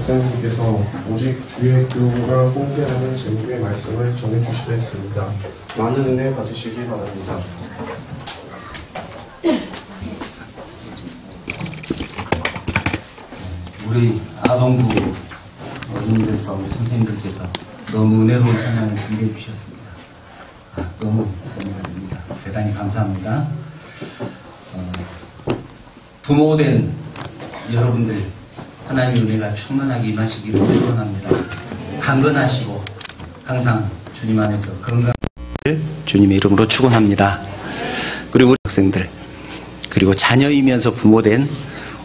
목사님께서 오직 주의 교훈을 공개하는 제목의 말씀을 전해주시려 했습니다. 많은 은혜 받으시기 바랍니다. 우리 아동부 어린이들과 우리 선생님들께서 너무 은혜로운 찬양을 준비해 주셨습니다. 너무 감사합니다. 대단히 감사합니다. 부모된 여러분들 하나님의 은혜가 충만하게 임하시기를 축원합니다. 강건하시고 항상 주님 안에서 건강을 주님의 이름으로 축원합니다. 그리고 우리 학생들, 그리고 자녀이면서 부모된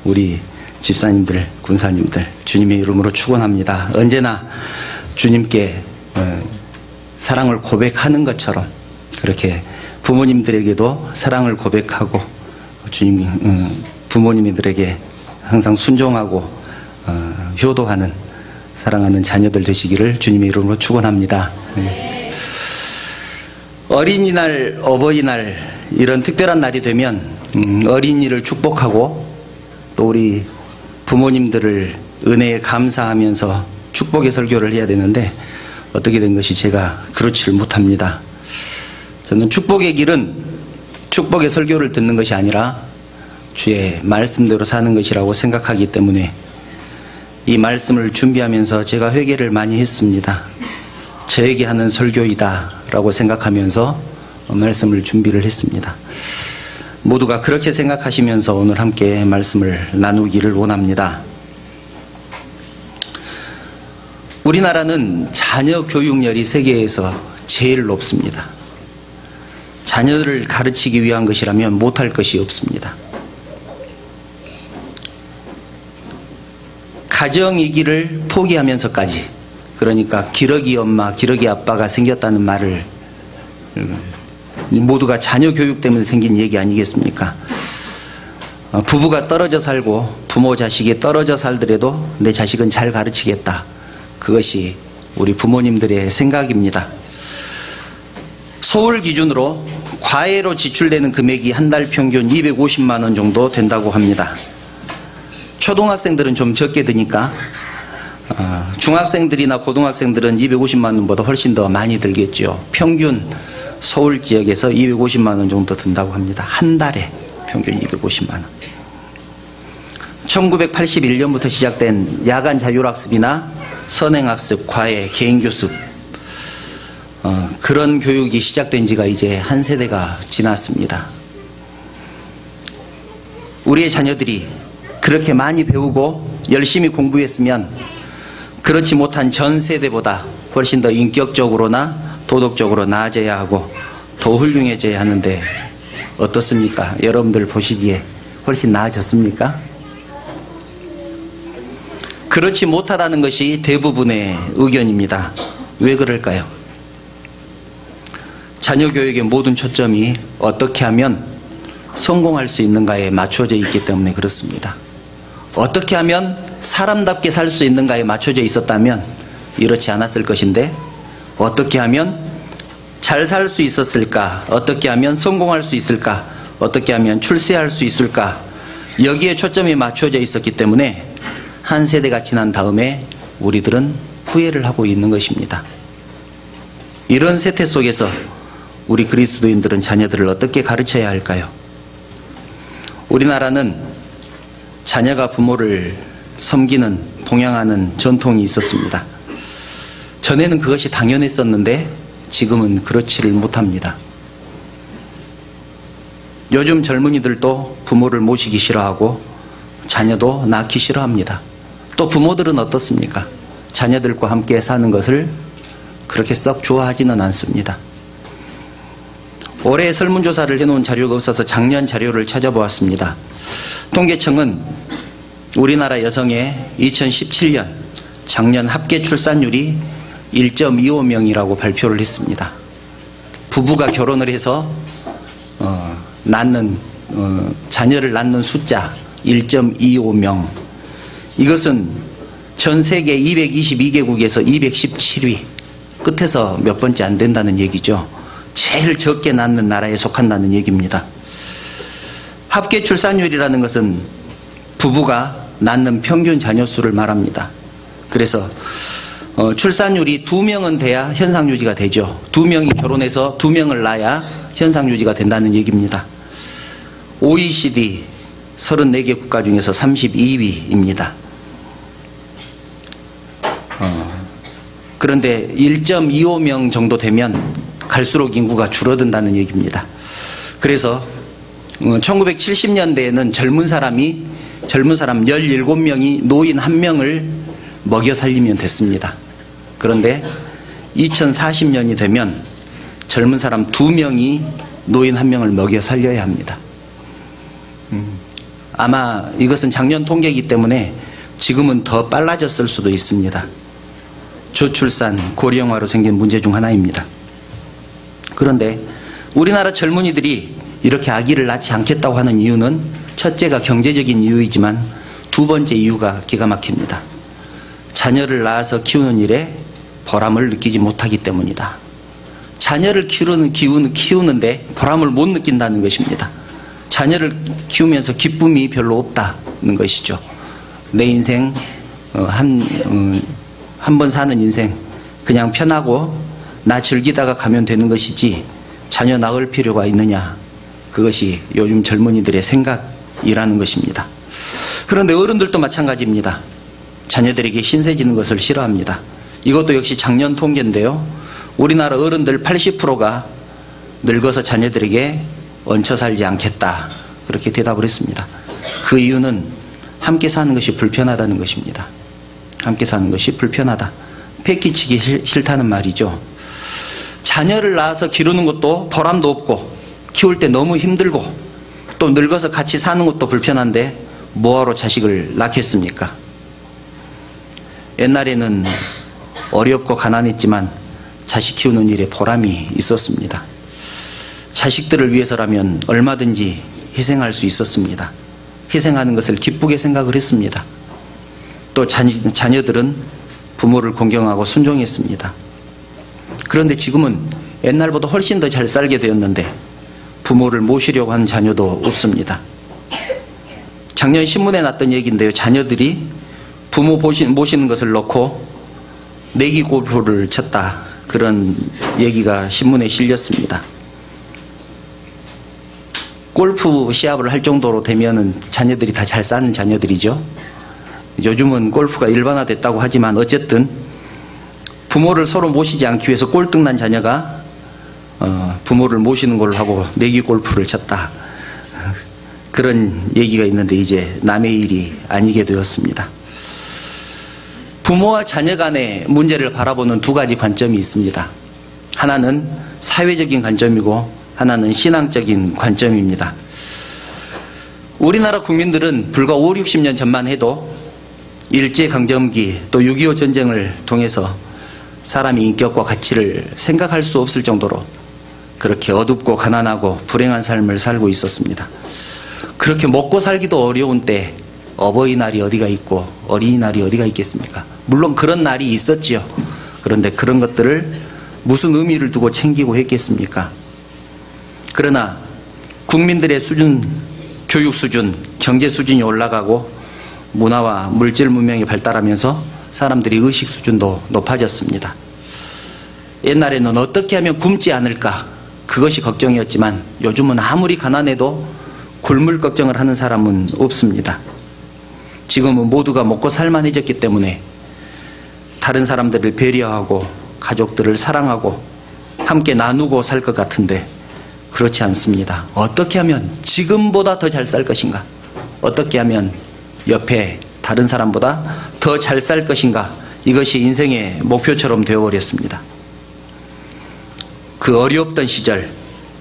우리 집사님들, 군사님들 주님의 이름으로 축원합니다. 언제나 주님께 사랑을 고백하는 것처럼 그렇게 부모님들에게도 사랑을 고백하고 주님 부모님들에게 항상 순종하고 효도하는 사랑하는 자녀들 되시기를 주님의 이름으로 축원합니다. 어린이날, 어버이날 이런 특별한 날이 되면 어린이를 축복하고 또 우리 부모님들을 은혜에 감사하면서 축복의 설교를 해야 되는데 어떻게 된 것이 제가 그렇지를 못합니다. 저는 축복의 길은 축복의 설교를 듣는 것이 아니라 주의 말씀대로 사는 것이라고 생각하기 때문에 이 말씀을 준비하면서 제가 회개를 많이 했습니다. 저에게 하는 설교이다 라고 생각하면서 말씀을 준비를 했습니다. 모두가 그렇게 생각하시면서 오늘 함께 말씀을 나누기를 원합니다. 우리나라는 자녀 교육열이 세계에서 제일 높습니다. 자녀를 가르치기 위한 것이라면 못할 것이 없습니다. 가정이기를 포기하면서까지, 그러니까 기러기 엄마, 기러기 아빠가 생겼다는 말을 모두가 자녀 교육 때문에 생긴 얘기 아니겠습니까? 부부가 떨어져 살고 부모 자식이 떨어져 살더라도 내 자식은 잘 가르치겠다. 그것이 우리 부모님들의 생각입니다. 서울 기준으로 과외로 지출되는 금액이 한 달 평균 250만 원 정도 된다고 합니다. 초등학생들은 좀 적게 드니까 중학생들이나 고등학생들은 250만 원보다 훨씬 더 많이 들겠죠. 평균 서울 지역에서 250만 원 정도 든다고 합니다. 한 달에 평균 250만 원. 1981년부터 시작된 야간 자율학습이나 선행학습, 과외, 개인교습 그런 교육이 시작된 지가 이제 한 세대가 지났습니다. 우리의 자녀들이 그렇게 많이 배우고 열심히 공부했으면 그렇지 못한 전 세대보다 훨씬 더 인격적으로나 도덕적으로 나아져야 하고 더 훌륭해져야 하는데 어떻습니까? 여러분들 보시기에 훨씬 나아졌습니까? 그렇지 못하다는 것이 대부분의 의견입니다. 왜 그럴까요? 자녀 교육의 모든 초점이 어떻게 하면 성공할 수 있는가에 맞춰져 있기 때문에 그렇습니다. 어떻게 하면 사람답게 살 수 있는가에 맞춰져 있었다면 이렇지 않았을 것인데 어떻게 하면 잘 살 수 있었을까? 어떻게 하면 성공할 수 있을까? 어떻게 하면 출세할 수 있을까? 여기에 초점이 맞춰져 있었기 때문에 한 세대가 지난 다음에 우리들은 후회를 하고 있는 것입니다. 이런 세태 속에서 우리 그리스도인들은 자녀들을 어떻게 가르쳐야 할까요? 우리나라는 자녀가 부모를 섬기는, 봉양하는 전통이 있었습니다. 전에는 그것이 당연했었는데 지금은 그렇지를 못합니다. 요즘 젊은이들도 부모를 모시기 싫어하고 자녀도 낳기 싫어합니다. 또 부모들은 어떻습니까? 자녀들과 함께 사는 것을 그렇게 썩 좋아하지는 않습니다. 올해 설문조사를 해놓은 자료가 없어서 작년 자료를 찾아보았습니다. 통계청은 우리나라 여성의 2017년 작년 합계 출산율이 1.25명이라고 발표를 했습니다. 부부가 결혼을 해서 자녀를 낳는 숫자 1.25명. 이것은 전 세계 222개국에서 217위, 끝에서 몇 번째 안 된다는 얘기죠. 제일 적게 낳는 나라에 속한다는 얘기입니다. 합계 출산율이라는 것은 부부가 낳는 평균 자녀 수를 말합니다. 그래서 출산율이 2명은 돼야 현상 유지가 되죠. 2명이 결혼해서 2명을 낳아야 현상 유지가 된다는 얘기입니다. OECD 34개 국가 중에서 32위입니다. 그런데 1.25명 정도 되면 갈수록 인구가 줄어든다는 얘기입니다. 그래서 1970년대에는 젊은 사람 17명이 노인 1명을 먹여 살리면 됐습니다. 그런데 2040년이 되면 젊은 사람 2명이 노인 1명을 먹여 살려야 합니다. 아마 이것은 작년 통계이기 때문에 지금은 더 빨라졌을 수도 있습니다. 저출산, 고령화로 생긴 문제 중 하나입니다. 그런데 우리나라 젊은이들이 이렇게 아기를 낳지 않겠다고 하는 이유는 첫째가 경제적인 이유이지만 두 번째 이유가 기가 막힙니다. 자녀를 낳아서 키우는 일에 보람을 느끼지 못하기 때문이다. 자녀를 키우는데 보람을 못 느낀다는 것입니다. 자녀를 키우면서 기쁨이 별로 없다는 것이죠. 내 인생 한 번 사는 인생 그냥 편하고 나 즐기다가 가면 되는 것이지 자녀 낳을 필요가 있느냐, 그것이 요즘 젊은이들의 생각이라는 것입니다. 그런데 어른들도 마찬가지입니다. 자녀들에게 신세지는 것을 싫어합니다. 이것도 역시 작년 통계인데요, 우리나라 어른들 80%가 늙어서 자녀들에게 얹혀 살지 않겠다, 그렇게 대답을 했습니다. 그 이유는 함께 사는 것이 불편하다는 것입니다. 함께 사는 것이 불편하다. 패기치기 싫다는 말이죠. 자녀를 낳아서 기르는 것도 보람도 없고 키울 때 너무 힘들고 또 늙어서 같이 사는 것도 불편한데 뭐하러 자식을 낳겠습니까? 옛날에는 어렵고 가난했지만 자식 키우는 일에 보람이 있었습니다. 자식들을 위해서라면 얼마든지 희생할 수 있었습니다. 희생하는 것을 기쁘게 생각을 했습니다. 또 자녀들은 부모를 공경하고 순종했습니다. 그런데 지금은 옛날보다 훨씬 더 잘 살게 되었는데 부모를 모시려고 하는 자녀도 없습니다. 작년 신문에 났던 얘기인데요, 자녀들이 부모 모시는 것을 놓고 내기 골프를 쳤다, 그런 얘기가 신문에 실렸습니다. 골프 시합을 할 정도로 되면은 자녀들이 다 잘 사는 자녀들이죠. 요즘은 골프가 일반화됐다고 하지만 어쨌든 부모를 서로 모시지 않기 위해서 꼴등난 자녀가 부모를 모시는 걸로 하고 내기 골프를 쳤다, 그런 얘기가 있는데 이제 남의 일이 아니게 되었습니다. 부모와 자녀 간의 문제를 바라보는 두 가지 관점이 있습니다. 하나는 사회적인 관점이고 하나는 신앙적인 관점입니다. 우리나라 국민들은 불과 5, 60년 전만 해도 일제강점기 또 6.25 전쟁을 통해서 사람의 인격과 가치를 생각할 수 없을 정도로 그렇게 어둡고 가난하고 불행한 삶을 살고 있었습니다. 그렇게 먹고 살기도 어려운 때 어버이날이 어디가 있고 어린이날이 어디가 있겠습니까? 물론 그런 날이 있었지요. 그런데 그런 것들을 무슨 의미를 두고 챙기고 했겠습니까? 그러나 국민들의 수준, 교육 수준, 경제 수준이 올라가고 문화와 물질 문명이 발달하면서 사람들이 의식 수준도 높아졌습니다. 옛날에는 어떻게 하면 굶지 않을까, 그것이 걱정이었지만 요즘은 아무리 가난해도 굶을 걱정을 하는 사람은 없습니다. 지금은 모두가 먹고 살만해졌기 때문에 다른 사람들을 배려하고 가족들을 사랑하고 함께 나누고 살 것 같은데 그렇지 않습니다. 어떻게 하면 지금보다 더 잘 살 것인가, 어떻게 하면 옆에 다른 사람보다 더 잘 살 것인가, 이것이 인생의 목표처럼 되어버렸습니다. 그 어려웠던 시절,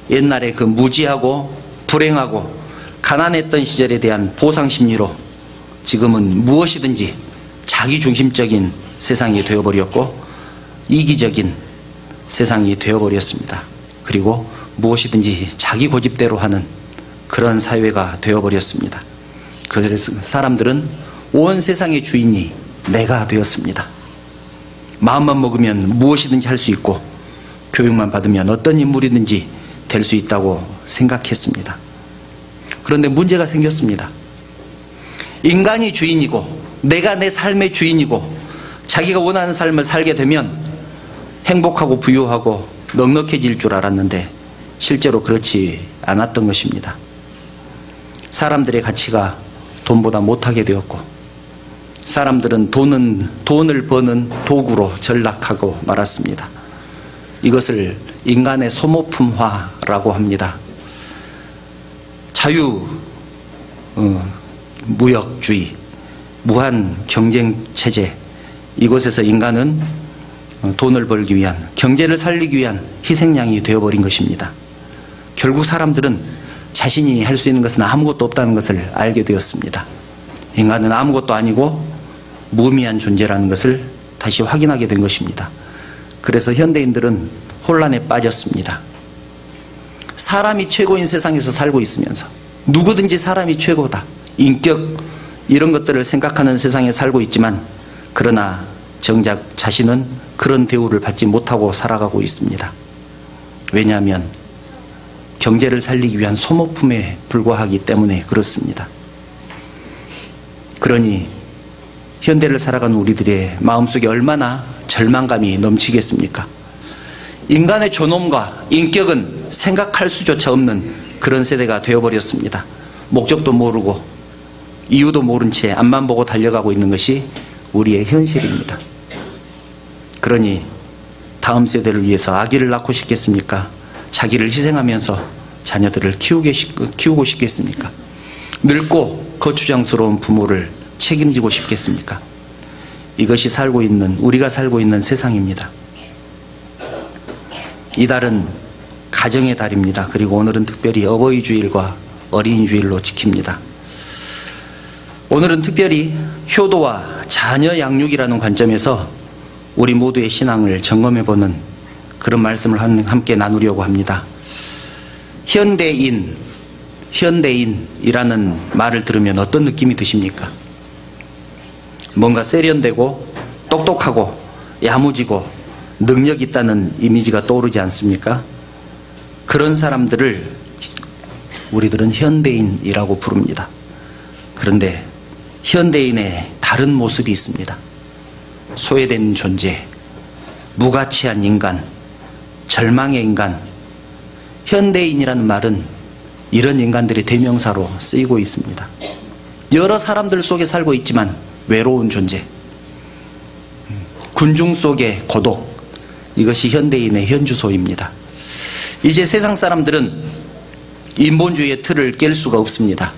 옛날에 그 무지하고 불행하고 가난했던 시절에 대한 보상심리로 지금은 무엇이든지 자기중심적인 세상이 되어버렸고 이기적인 세상이 되어버렸습니다. 그리고 무엇이든지 자기 고집대로 하는 그런 사회가 되어버렸습니다. 그래서 사람들은 온 세상의 주인이 내가 되었습니다. 마음만 먹으면 무엇이든지 할 수 있고 교육만 받으면 어떤 인물이든지 될 수 있다고 생각했습니다. 그런데 문제가 생겼습니다. 인간이 주인이고 내가 내 삶의 주인이고 자기가 원하는 삶을 살게 되면 행복하고 부유하고 넉넉해질 줄 알았는데 실제로 그렇지 않았던 것입니다. 사람들의 가치가 돈보다 못하게 되었고 사람들은 돈을 버는 도구로 전락하고 말았습니다. 이것을 인간의 소모품화라고 합니다. 무역주의, 무한 경쟁체제, 이곳에서 인간은 돈을 벌기 위한, 경제를 살리기 위한 희생양이 되어버린 것입니다. 결국 사람들은 자신이 할 수 있는 것은 아무것도 없다는 것을 알게 되었습니다. 인간은 아무것도 아니고 무의미한 존재라는 것을 다시 확인하게 된 것입니다. 그래서 현대인들은 혼란에 빠졌습니다. 사람이 최고인 세상에서 살고 있으면서 누구든지 사람이 최고다, 인격, 이런 것들을 생각하는 세상에 살고 있지만 그러나 정작 자신은 그런 대우를 받지 못하고 살아가고 있습니다. 왜냐하면 경제를 살리기 위한 소모품에 불과하기 때문에 그렇습니다. 그러니 현대를 살아가는 우리들의 마음속에 얼마나 절망감이 넘치겠습니까? 인간의 존엄과 인격은 생각할 수조차 없는 그런 세대가 되어버렸습니다. 목적도 모르고 이유도 모른 채 앞만 보고 달려가고 있는 것이 우리의 현실입니다. 그러니 다음 세대를 위해서 아기를 낳고 싶겠습니까? 자기를 희생하면서 자녀들을 키우고 싶겠습니까? 늙고 거추장스러운 부모를 책임지고 싶겠습니까? 이것이 우리가 살고 있는 세상입니다. 이달은 가정의 달입니다. 그리고 오늘은 특별히 어버이 주일과 어린이 주일로 지킵니다. 오늘은 특별히 효도와 자녀 양육이라는 관점에서 우리 모두의 신앙을 점검해보는 그런 말씀을 함께 나누려고 합니다. 현대인이라는 말을 들으면 어떤 느낌이 드십니까? 뭔가 세련되고 똑똑하고 야무지고 능력 있다는 이미지가 떠오르지 않습니까? 그런 사람들을 우리들은 현대인이라고 부릅니다. 그런데 현대인의 다른 모습이 있습니다. 소외된 존재, 무가치한 인간, 절망의 인간. 현대인이라는 말은 이런 인간들의 대명사로 쓰이고 있습니다. 여러 사람들 속에 살고 있지만 외로운 존재, 군중 속의 고독, 이것이 현대인의 현주소입니다. 이제 세상 사람들은 인본주의의 틀을 깰 수가 없습니다.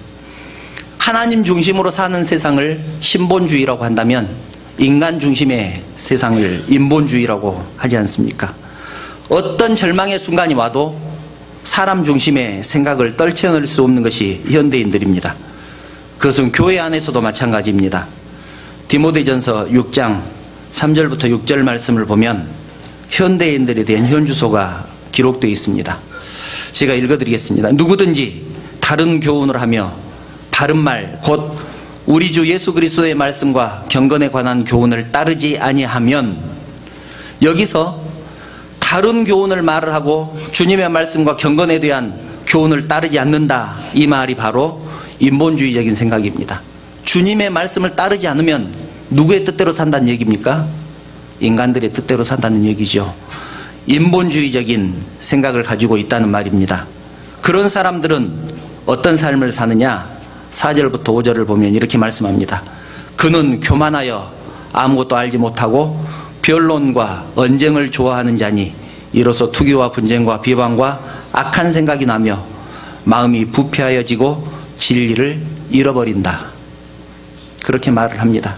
하나님 중심으로 사는 세상을 신본주의라고 한다면 인간 중심의 세상을 인본주의라고 하지 않습니까? 어떤 절망의 순간이 와도 사람 중심의 생각을 떨쳐낼 수 없는 것이 현대인들입니다. 그것은 교회 안에서도 마찬가지입니다. 디모데전서 6장 3절부터 6절 말씀을 보면 현대인들에 대한 현주소가 기록되어 있습니다. 제가 읽어드리겠습니다. 누구든지 다른 교훈을 하며 바른 말, 곧 우리 주 예수 그리스도의 말씀과 경건에 관한 교훈을 따르지 아니하면, 여기서 다른 교훈을 말을 하고 주님의 말씀과 경건에 대한 교훈을 따르지 않는다, 이 말이 바로 인본주의적인 생각입니다. 주님의 말씀을 따르지 않으면 누구의 뜻대로 산다는 얘기입니까? 인간들의 뜻대로 산다는 얘기죠. 인본주의적인 생각을 가지고 있다는 말입니다. 그런 사람들은 어떤 삶을 사느냐? 4절부터 5절을 보면 이렇게 말씀합니다. 그는 교만하여 아무것도 알지 못하고 변론과 언쟁을 좋아하는 자니 이로써 투기와 분쟁과 비방과 악한 생각이 나며 마음이 부패하여지고 진리를 잃어버린다. 그렇게 말을 합니다.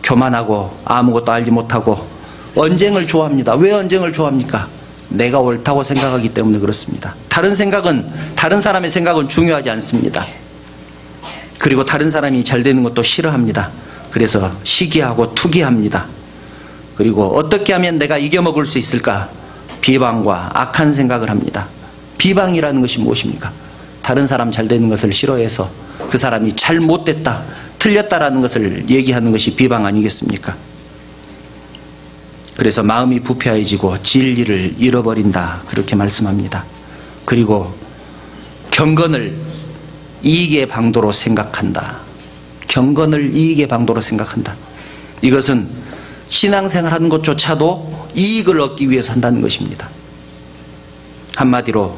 교만하고 아무것도 알지 못하고 언쟁을 좋아합니다. 왜 언쟁을 좋아합니까? 내가 옳다고 생각하기 때문에 그렇습니다. 다른 사람의 생각은 중요하지 않습니다. 그리고 다른 사람이 잘 되는 것도 싫어합니다. 그래서 시기하고 투기합니다. 그리고 어떻게 하면 내가 이겨먹을 수 있을까? 비방과 악한 생각을 합니다. 비방이라는 것이 무엇입니까? 다른 사람 잘 되는 것을 싫어해서 그 사람이 잘못됐다, 틀렸다라는 것을 얘기하는 것이 비방 아니겠습니까? 그래서 마음이 부패해지고 진리를 잃어버린다, 그렇게 말씀합니다. 그리고 경건을 이익의 방도로 생각한다. 경건을 이익의 방도로 생각한다. 이것은 신앙생활하는 것조차도 이익을 얻기 위해서 한다는 것입니다. 한마디로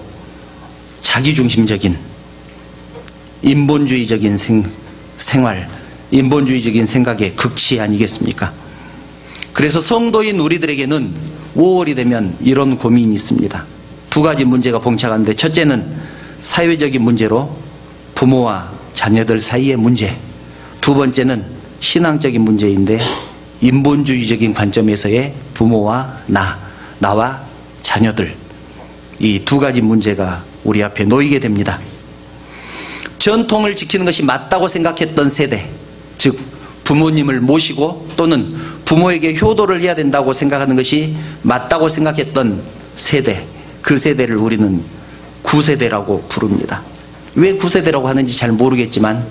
자기중심적인 인본주의적인 생활, 인본주의적인 생각의 극치 아니겠습니까? 그래서 성도인 우리들에게는 5월이 되면 이런 고민이 있습니다. 두 가지 문제가 봉착하는데, 첫째는 사회적인 문제로 부모와 자녀들 사이의 문제, 두 번째는 신앙적인 문제인데 인본주의적인 관점에서의 부모와 나와 자녀들, 이 두 가지 문제가 우리 앞에 놓이게 됩니다. 전통을 지키는 것이 맞다고 생각했던 세대, 즉 부모님을 모시고 또는 부모에게 효도를 해야 된다고 생각하는 것이 맞다고 생각했던 세대, 그 세대를 우리는 구세대라고 부릅니다. 왜 구세대라고 하는지 잘 모르겠지만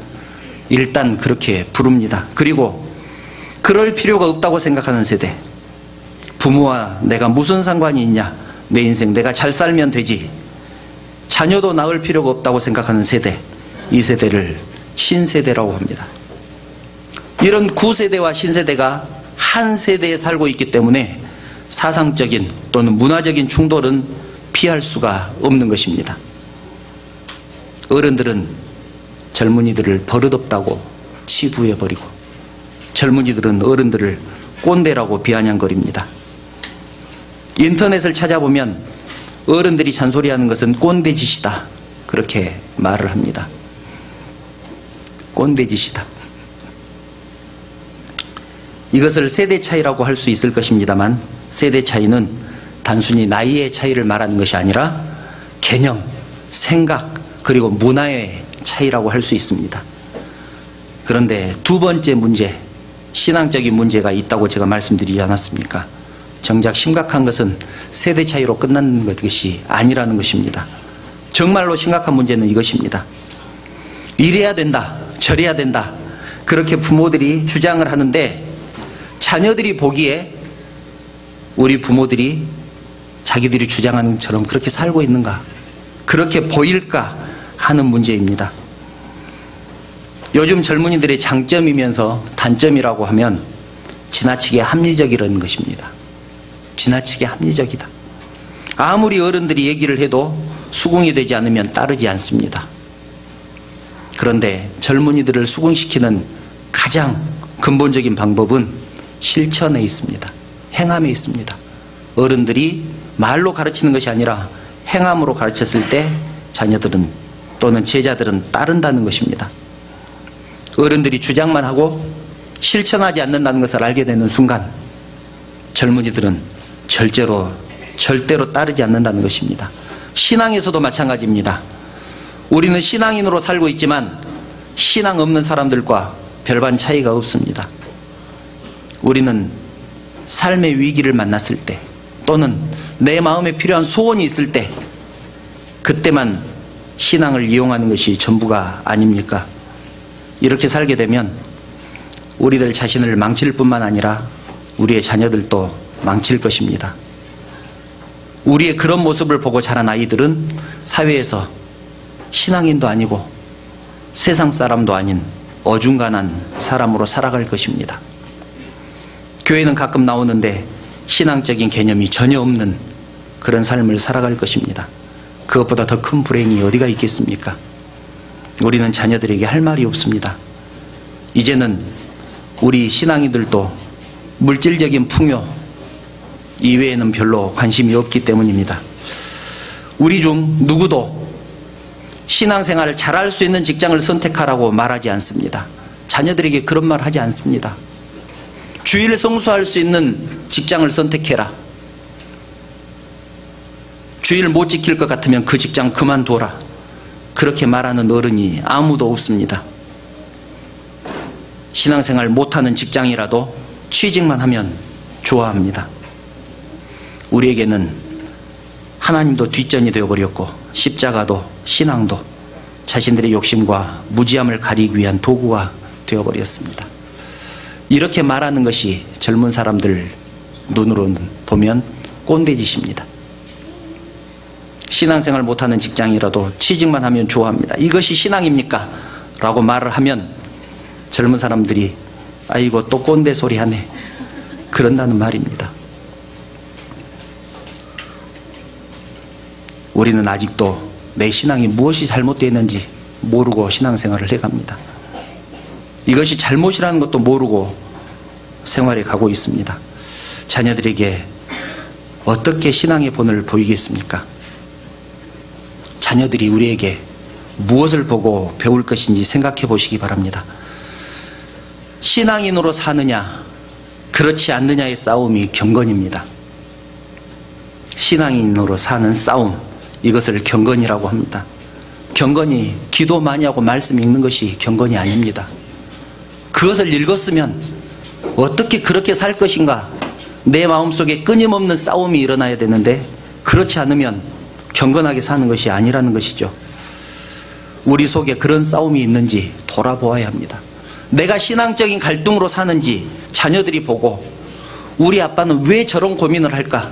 일단 그렇게 부릅니다. 그리고 그럴 필요가 없다고 생각하는 세대, 부모와 내가 무슨 상관이 있냐, 내 인생 내가 잘 살면 되지, 자녀도 낳을 필요가 없다고 생각하는 세대, 이 세대를 신세대라고 합니다. 이런 구세대와 신세대가 한 세대에 살고 있기 때문에 사상적인 또는 문화적인 충돌은 피할 수가 없는 것입니다. 어른들은 젊은이들을 버릇없다고 치부해버리고, 젊은이들은 어른들을 꼰대라고 비아냥거립니다. 인터넷을 찾아보면 어른들이 잔소리하는 것은 꼰대짓이다, 그렇게 말을 합니다. 꼰대짓이다. 이것을 세대 차이라고 할 수 있을 것입니다만, 세대 차이는 단순히 나이의 차이를 말하는 것이 아니라 개념, 생각, 그리고 문화의 차이라고 할 수 있습니다. 그런데 두 번째 문제, 신앙적인 문제가 있다고 제가 말씀드리지 않았습니까? 정작 심각한 것은 세대 차이로 끝나는 것이 아니라는 것입니다. 정말로 심각한 문제는 이것입니다. 이래야 된다, 저래야 된다, 그렇게 부모들이 주장을 하는데 자녀들이 보기에 우리 부모들이 자기들이 주장하는 것처럼 그렇게 살고 있는가, 그렇게 보일까 하는 문제입니다. 요즘 젊은이들의 장점이면서 단점이라고 하면 지나치게 합리적이라는 것입니다. 지나치게 합리적이다. 아무리 어른들이 얘기를 해도 수긍이 되지 않으면 따르지 않습니다. 그런데 젊은이들을 수긍시키는 가장 근본적인 방법은 실천에 있습니다. 행함에 있습니다. 어른들이 말로 가르치는 것이 아니라 행함으로 가르쳤을 때 자녀들은 또는 제자들은 따른다는 것입니다. 어른들이 주장만 하고 실천하지 않는다는 것을 알게 되는 순간 젊은이들은 절대로 따르지 않는다는 것입니다. 신앙에서도 마찬가지입니다. 우리는 신앙인으로 살고 있지만 신앙 없는 사람들과 별반 차이가 없습니다. 우리는 삶의 위기를 만났을 때 또는 내 마음에 필요한 소원이 있을 때 그때만 신앙을 이용하는 것이 전부가 아닙니까? 이렇게 살게 되면 우리들 자신을 망칠 뿐만 아니라 우리의 자녀들도 망칠 것입니다. 우리의 그런 모습을 보고 자란 아이들은 사회에서 신앙인도 아니고 세상 사람도 아닌 어중간한 사람으로 살아갈 것입니다. 교회는 가끔 나오는데 신앙적인 개념이 전혀 없는 그런 삶을 살아갈 것입니다. 그것보다 더 큰 불행이 어디가 있겠습니까? 우리는 자녀들에게 할 말이 없습니다. 이제는 우리 신앙인들도 물질적인 풍요 이외에는 별로 관심이 없기 때문입니다. 우리 중 누구도 신앙생활을 잘할 수 있는 직장을 선택하라고 말하지 않습니다. 자녀들에게 그런 말 하지 않습니다. 주일 성수할 수 있는 직장을 선택해라. 주일 못 지킬 것 같으면 그 직장 그만둬라. 그렇게 말하는 어른이 아무도 없습니다. 신앙생활 못하는 직장이라도 취직만 하면 좋아합니다. 우리에게는 하나님도 뒷전이 되어버렸고 십자가도 신앙도 자신들의 욕심과 무지함을 가리기 위한 도구가 되어버렸습니다. 이렇게 말하는 것이 젊은 사람들 눈으로는 보면 꼰대짓입니다. 신앙생활 못하는 직장이라도 취직만 하면 좋아합니다. 이것이 신앙입니까? 라고 말을 하면 젊은 사람들이 아이고 또 꼰대 소리 하네, 그런다는 말입니다. 우리는 아직도 내 신앙이 무엇이 잘못되어 있는지 모르고 신앙생활을 해갑니다. 이것이 잘못이라는 것도 모르고 생활해 가고 있습니다. 자녀들에게 어떻게 신앙의 본을 보이겠습니까? 자녀들이 우리에게 무엇을 보고 배울 것인지 생각해 보시기 바랍니다. 신앙인으로 사느냐, 그렇지 않느냐의 싸움이 경건입니다. 신앙인으로 사는 싸움, 이것을 경건이라고 합니다. 경건이 기도 많이 하고 말씀 읽는 것이 경건이 아닙니다. 그것을 읽었으면 어떻게 그렇게 살 것인가, 내 마음속에 끊임없는 싸움이 일어나야 되는데 그렇지 않으면 경건하게 사는 것이 아니라는 것이죠. 우리 속에 그런 싸움이 있는지 돌아보아야 합니다. 내가 신앙적인 갈등으로 사는지 자녀들이 보고, 우리 아빠는 왜 저런 고민을 할까?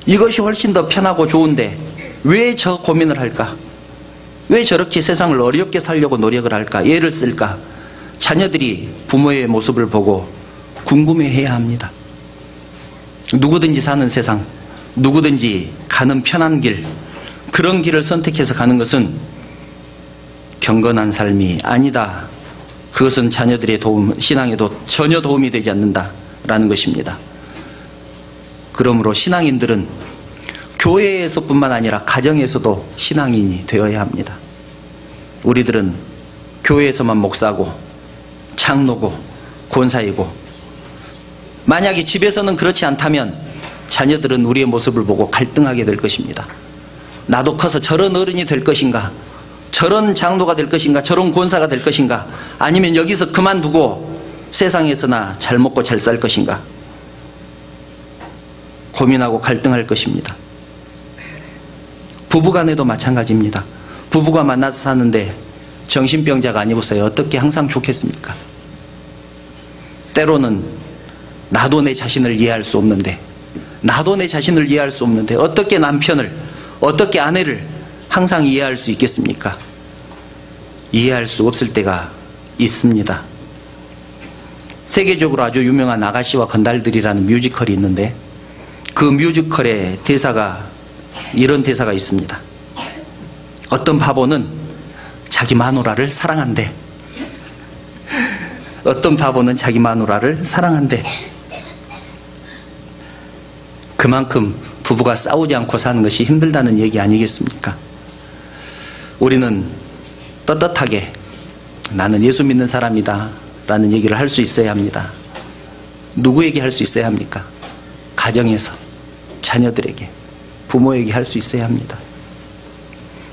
이것이 훨씬 더 편하고 좋은데 왜 저 고민을 할까? 왜 저렇게 세상을 어렵게 살려고 노력을 할까? 애를 쓸까? 자녀들이 부모의 모습을 보고 궁금해해야 합니다. 누구든지 사는 세상, 누구든지 가는 편한 길, 그런 길을 선택해서 가는 것은 경건한 삶이 아니다. 그것은 자녀들의 신앙에도 전혀 도움이 되지 않는다라는 것입니다. 그러므로 신앙인들은 교회에서뿐만 아니라 가정에서도 신앙인이 되어야 합니다. 우리들은 교회에서만 목사고 장로고 권사이고, 만약에 집에서는 그렇지 않다면 자녀들은 우리의 모습을 보고 갈등하게 될 것입니다. 나도 커서 저런 어른이 될 것인가, 저런 장로가 될 것인가, 저런 권사가 될 것인가, 아니면 여기서 그만두고 세상에서나 잘 먹고 잘 살 것인가, 고민하고 갈등할 것입니다. 부부간에도 마찬가지입니다. 부부가 만나서 사는데 정신병자가 아니고서야 어떻게 항상 좋겠습니까? 때로는 나도 내 자신을 이해할 수 없는데, 어떻게 남편을, 어떻게 아내를 항상 이해할 수 있겠습니까? 이해할 수 없을 때가 있습니다. 세계적으로 아주 유명한 아가씨와 건달들이라는 뮤지컬이 있는데, 그 뮤지컬의 대사가, 이런 대사가 있습니다. 어떤 바보는 자기 마누라를 사랑한대. 어떤 바보는 자기 마누라를 사랑한대. 그만큼 부부가 싸우지 않고 사는 것이 힘들다는 얘기 아니겠습니까? 우리는 떳떳하게 나는 예수 믿는 사람이다 라는 얘기를 할 수 있어야 합니다. 누구에게 할 수 있어야 합니까? 가정에서, 자녀들에게, 부모에게 할 수 있어야 합니다.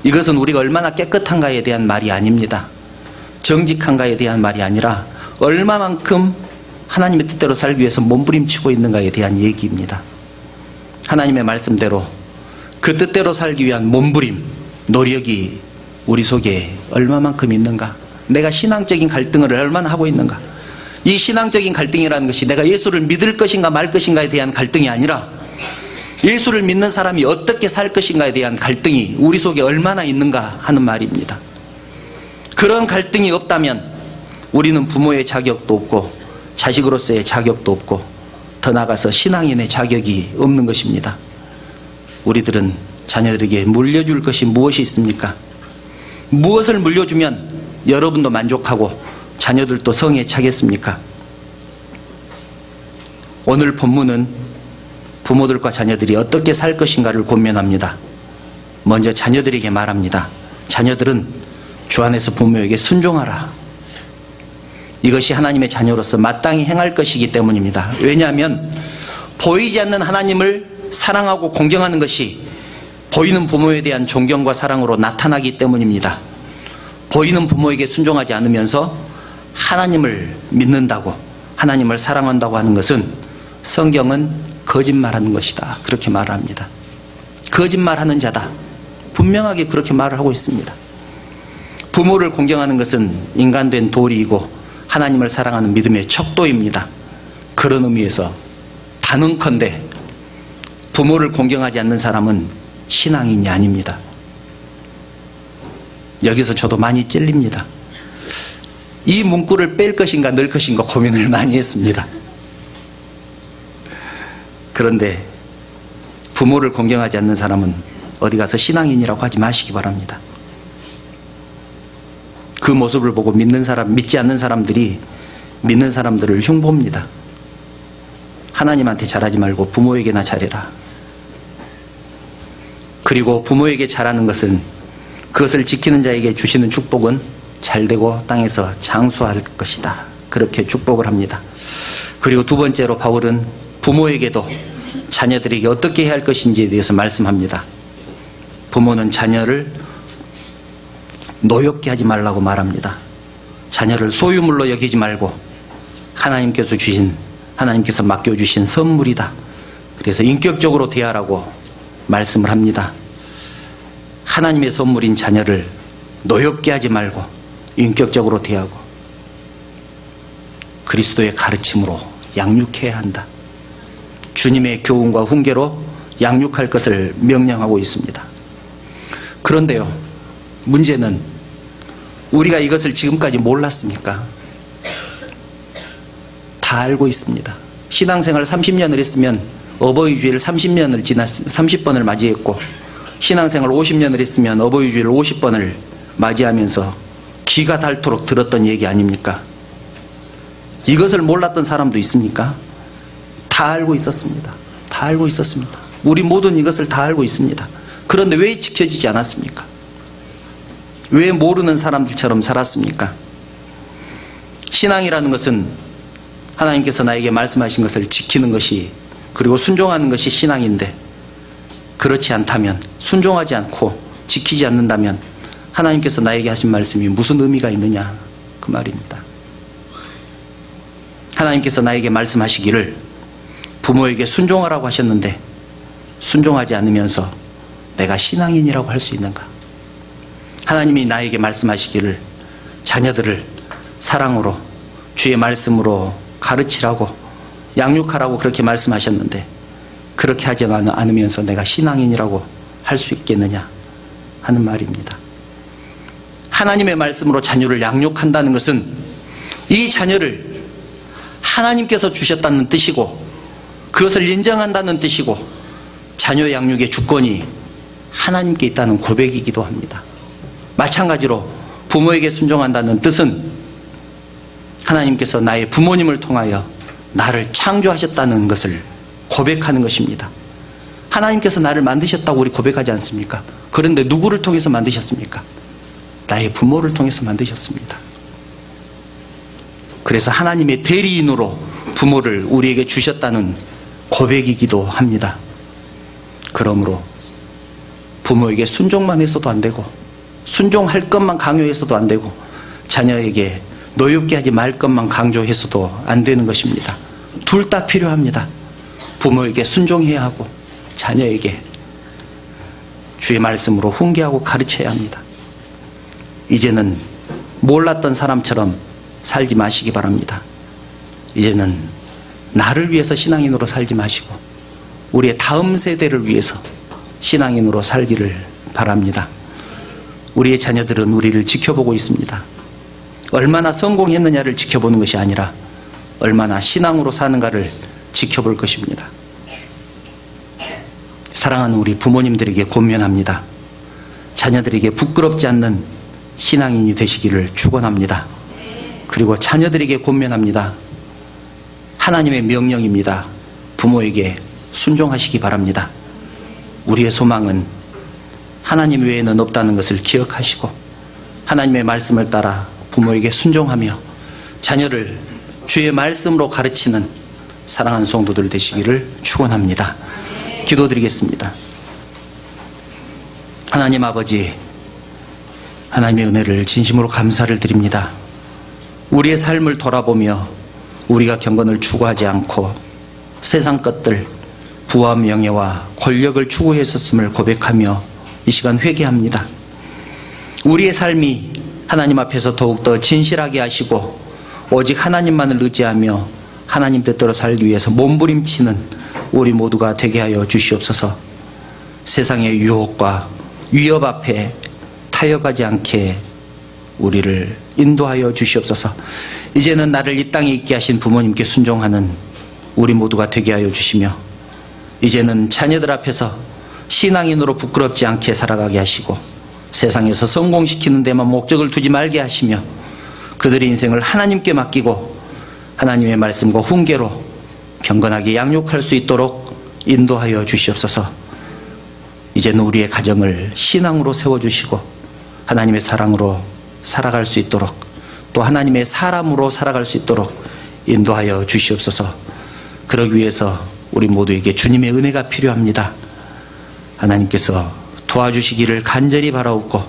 이것은 우리가 얼마나 깨끗한가에 대한 말이 아닙니다. 정직한가에 대한 말이 아니라 얼마만큼 하나님의 뜻대로 살기 위해서 몸부림치고 있는가에 대한 얘기입니다. 하나님의 말씀대로 그 뜻대로 살기 위한 몸부림, 노력이 우리 속에 얼마만큼 있는가, 내가 신앙적인 갈등을 얼마나 하고 있는가. 이 신앙적인 갈등이라는 것이 내가 예수를 믿을 것인가 말 것인가에 대한 갈등이 아니라 예수를 믿는 사람이 어떻게 살 것인가에 대한 갈등이 우리 속에 얼마나 있는가 하는 말입니다. 그런 갈등이 없다면 우리는 부모의 자격도 없고 자식으로서의 자격도 없고 더 나아가서 신앙인의 자격이 없는 것입니다. 우리들은 자녀들에게 물려줄 것이 무엇이 있습니까? 무엇을 물려주면 여러분도 만족하고 자녀들도 성에 차겠습니까? 오늘 본문은 부모들과 자녀들이 어떻게 살 것인가를 고민합니다. 먼저 자녀들에게 말합니다. 자녀들은 주 안에서 부모에게 순종하라. 이것이 하나님의 자녀로서 마땅히 행할 것이기 때문입니다. 왜냐하면 보이지 않는 하나님을 사랑하고 공경하는 것이 보이는 부모에 대한 존경과 사랑으로 나타나기 때문입니다. 보이는 부모에게 순종하지 않으면서 하나님을 믿는다고, 하나님을 사랑한다고 하는 것은 성경은 거짓말하는 것이다, 그렇게 말을 합니다. 거짓말하는 자다, 분명하게 그렇게 말을 하고 있습니다. 부모를 공경하는 것은 인간된 도리이고 하나님을 사랑하는 믿음의 척도입니다. 그런 의미에서 단언컨대 부모를 공경하지 않는 사람은 신앙인이 아닙니다. 여기서 저도 많이 찔립니다. 이 문구를 뺄 것인가 넣을 것인가 고민을 많이 했습니다. 그런데 부모를 공경하지 않는 사람은 어디 가서 신앙인이라고 하지 마시기 바랍니다. 그 모습을 보고 믿지 않는 사람들이 믿는 사람들을 흉보입니다. 하나님한테 잘하지 말고 부모에게나 잘해라. 그리고 부모에게 잘하는 것은 그것을 지키는 자에게 주시는 축복은 잘되고 땅에서 장수할 것이다. 그렇게 축복을 합니다. 그리고 두 번째로 바울은 부모에게도 자녀들에게 어떻게 해야 할 것인지에 대해서 말씀합니다. 부모는 자녀를 노엽게 하지 말라고 말합니다. 자녀를 소유물로 여기지 말고 하나님께서 맡겨주신 선물이다. 그래서 인격적으로 대하라고 말씀을 합니다. 하나님의 선물인 자녀를 노엽게 하지 말고 인격적으로 대하고 그리스도의 가르침으로 양육해야 한다. 주님의 교훈과 훈계로 양육할 것을 명령하고 있습니다. 그런데요, 문제는 우리가 이것을 지금까지 몰랐습니까? 다 알고 있습니다. 신앙생활 30년을 했으면 어버이 주일 30번을 맞이했고, 신앙생활 50년을 했으면 어버이 주일 50번을 맞이하면서 기가 닳도록 들었던 얘기 아닙니까? 이것을 몰랐던 사람도 있습니까? 다 알고 있었습니다. 다 알고 있었습니다. 우리 모두는 이것을 다 알고 있습니다. 그런데 왜 지켜지지 않았습니까? 왜 모르는 사람들처럼 살았습니까? 신앙이라는 것은 하나님께서 나에게 말씀하신 것을 지키는 것이, 그리고 순종하는 것이 신앙인데, 그렇지 않다면, 순종하지 않고 지키지 않는다면 하나님께서 나에게 하신 말씀이 무슨 의미가 있느냐, 그 말입니다. 하나님께서 나에게 말씀하시기를 부모에게 순종하라고 하셨는데 순종하지 않으면서 내가 신앙인이라고 할 수 있는가? 하나님이 나에게 말씀하시기를 자녀들을 사랑으로 주의 말씀으로 가르치라고 양육하라고 그렇게 말씀하셨는데 그렇게 하지 않으면서 내가 신앙인이라고 할 수 있겠느냐 하는 말입니다. 하나님의 말씀으로 자녀를 양육한다는 것은 이 자녀를 하나님께서 주셨다는 뜻이고 그것을 인정한다는 뜻이고 자녀 양육의 주권이 하나님께 있다는 고백이기도 합니다. 마찬가지로 부모에게 순종한다는 뜻은 하나님께서 나의 부모님을 통하여 나를 창조하셨다는 것을 고백하는 것입니다. 하나님께서 나를 만드셨다고 우리 고백하지 않습니까? 그런데 누구를 통해서 만드셨습니까? 나의 부모를 통해서 만드셨습니다. 그래서 하나님의 대리인으로 부모를 우리에게 주셨다는 고백이기도 합니다. 그러므로 부모에게 순종만 해서도 안 되고 순종할 것만 강요해서도 안 되고 자녀에게 노엽게 하지 말 것만 강조해서도 안 되는 것입니다. 둘 다 필요합니다. 부모에게 순종해야 하고 자녀에게 주의 말씀으로 훈계하고 가르쳐야 합니다. 이제는 몰랐던 사람처럼 살지 마시기 바랍니다. 이제는 나를 위해서 신앙인으로 살지 마시고 우리의 다음 세대를 위해서 신앙인으로 살기를 바랍니다. 우리의 자녀들은 우리를 지켜보고 있습니다. 얼마나 성공했느냐를 지켜보는 것이 아니라 얼마나 신앙으로 사는가를 지켜볼 것입니다. 사랑하는 우리 부모님들에게 권면합니다. 자녀들에게 부끄럽지 않는 신앙인이 되시기를 축원합니다. 그리고 자녀들에게 권면합니다. 하나님의 명령입니다. 부모에게 순종하시기 바랍니다. 우리의 소망은 하나님 외에는 없다는 것을 기억하시고 하나님의 말씀을 따라 부모에게 순종하며 자녀를 주의 말씀으로 가르치는 사랑하는 성도들 되시기를 축원합니다. 기도드리겠습니다. 하나님 아버지, 하나님의 은혜를 진심으로 감사를 드립니다. 우리의 삶을 돌아보며 우리가 경건을 추구하지 않고 세상 것들, 부와 명예와 권력을 추구했었음을 고백하며 이 시간 회개합니다. 우리의 삶이 하나님 앞에서 더욱더 진실하게 하시고 오직 하나님만을 의지하며 하나님 뜻대로 살기 위해서 몸부림치는 우리 모두가 되게 하여 주시옵소서. 세상의 유혹과 위협 앞에 타협하지 않게 우리를 인도하여 주시옵소서. 이제는 나를 이 땅에 있게 하신 부모님께 순종하는 우리 모두가 되게 하여 주시며 이제는 자녀들 앞에서 신앙인으로 부끄럽지 않게 살아가게 하시고 세상에서 성공시키는 데만 목적을 두지 말게 하시며 그들의 인생을 하나님께 맡기고 하나님의 말씀과 훈계로 경건하게 양육할 수 있도록 인도하여 주시옵소서. 이제는 우리의 가정을 신앙으로 세워주시고 하나님의 사랑으로 살아갈 수 있도록 또 하나님의 사람으로 살아갈 수 있도록 인도하여 주시옵소서. 그러기 위해서 우리 모두에게 주님의 은혜가 필요합니다. 하나님께서 도와주시기를 간절히 바라옵고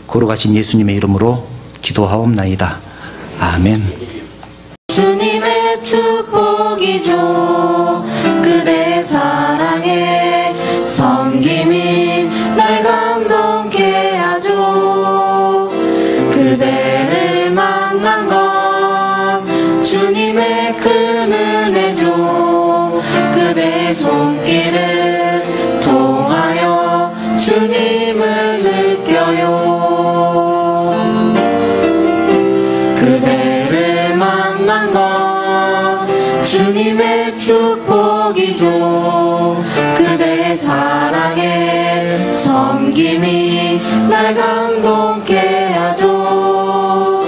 거룩하신 예수님의 이름으로 기도하옵나이다. 아멘. 주님의 축복이죠. 그대 사랑에 섬김이 날 감동케 하죠. 그대를 만난 건 주님의 큰 은혜죠. 그대의 손길을 통하여 주님을 느껴요. 그대를 만난 건 주님의 축복이죠. 그대의 사랑에 섬김이 날 감동케 하죠.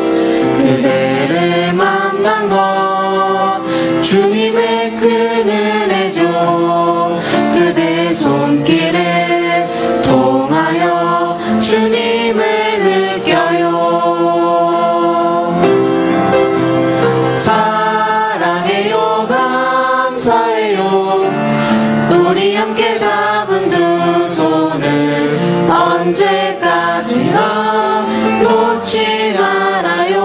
그대를 만난 건 주님의 큰 은혜죠. 그대의 손길을 통하여 주님을 느껴요. 사랑해요, 감사해요. 우리 함께 잡은 두 손을 언제까지나 놓지 말아요.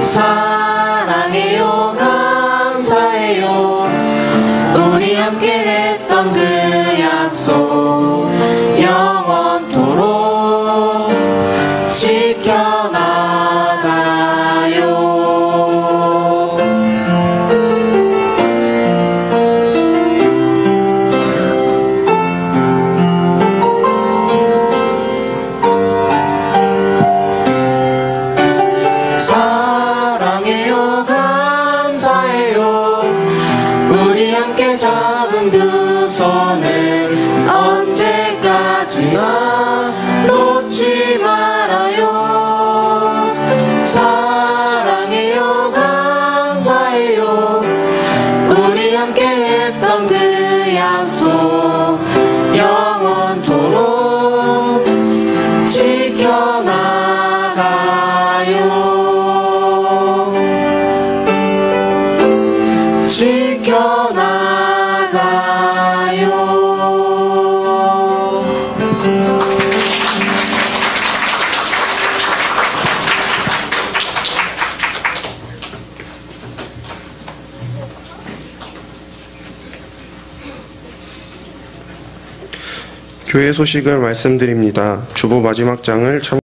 사랑해요, 감사해요. 우리 함께 했던 그 약속 영원토록 지켜나가요. 사랑해요, 감사해요. 우리 함께 잡은 두 손을 언제까지나 놓지 말아요. 사랑해요, 감사해요. 우리 함께 했던 그 약속 영원토록 지켜나가요. 지켜나가요. 교회 소식을 말씀드립니다. 주보 마지막 장을 참